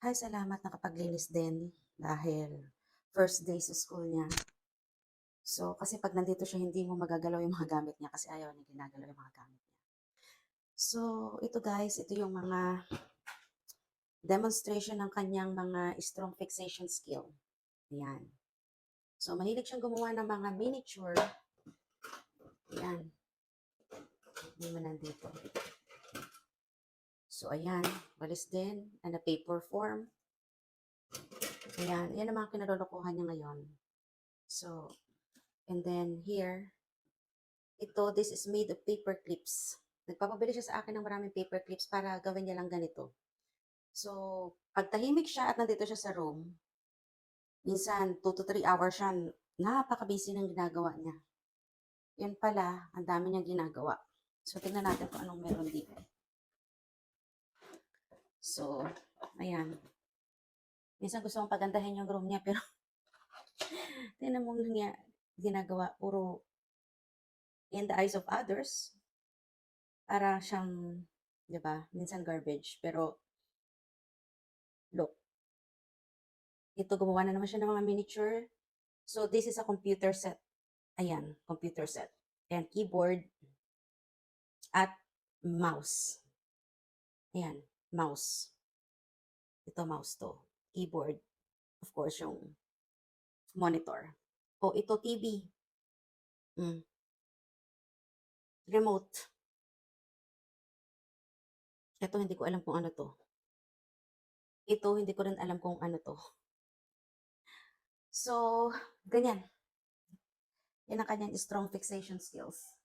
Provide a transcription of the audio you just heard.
Hi, salamat nakapaglinis din dahil first day sa school niya. So, kasi pag nandito siya, hindi mo magagalaw yung mga gamit niya kasi ayaw niya ginagalaw yung mga gamit niya. So, ito guys, ito yung mga demonstration ng kanyang mga strong fixation skill. Ayan. So, mahilig siyang gumawa ng mga miniature. Ayan. Hindi mo nandito. So, ayan. Walis din. And a paper form. Ayan. Yan ang mga kinalolokohan niya ngayon. So, and then here, this is made of paper clips. Nagpapabili siya sa akin ng maraming paper clips para gawin niya lang ganito. So, pag tahimik siya at nandito siya sa room, minsan 2 to 3 hours siya, napaka-busy ng ginagawa niya. Yun pala, ang dami niyang ginagawa. So, tingnan natin kung anong meron dito. So, ayan. Minsan gusto kong pagandahin yung room niya, pero tingnan mo niya ginagawa, puro in the eyes of others. Para siyang, di ba, minsan garbage. Pero, look, ito, gumawa na naman siya ng mga miniature. So, this is a computer set. Ayan, computer set. And keyboard at mouse. Ayan, mouse. Ito, mouse to. Keyboard. Of course, yung monitor. O, ito, TV. Remote. Ito, hindi ko alam kung ano to. Ito, hindi ko rin alam kung ano to. So, ganyan. Yan ang kanyang strong fixation skills.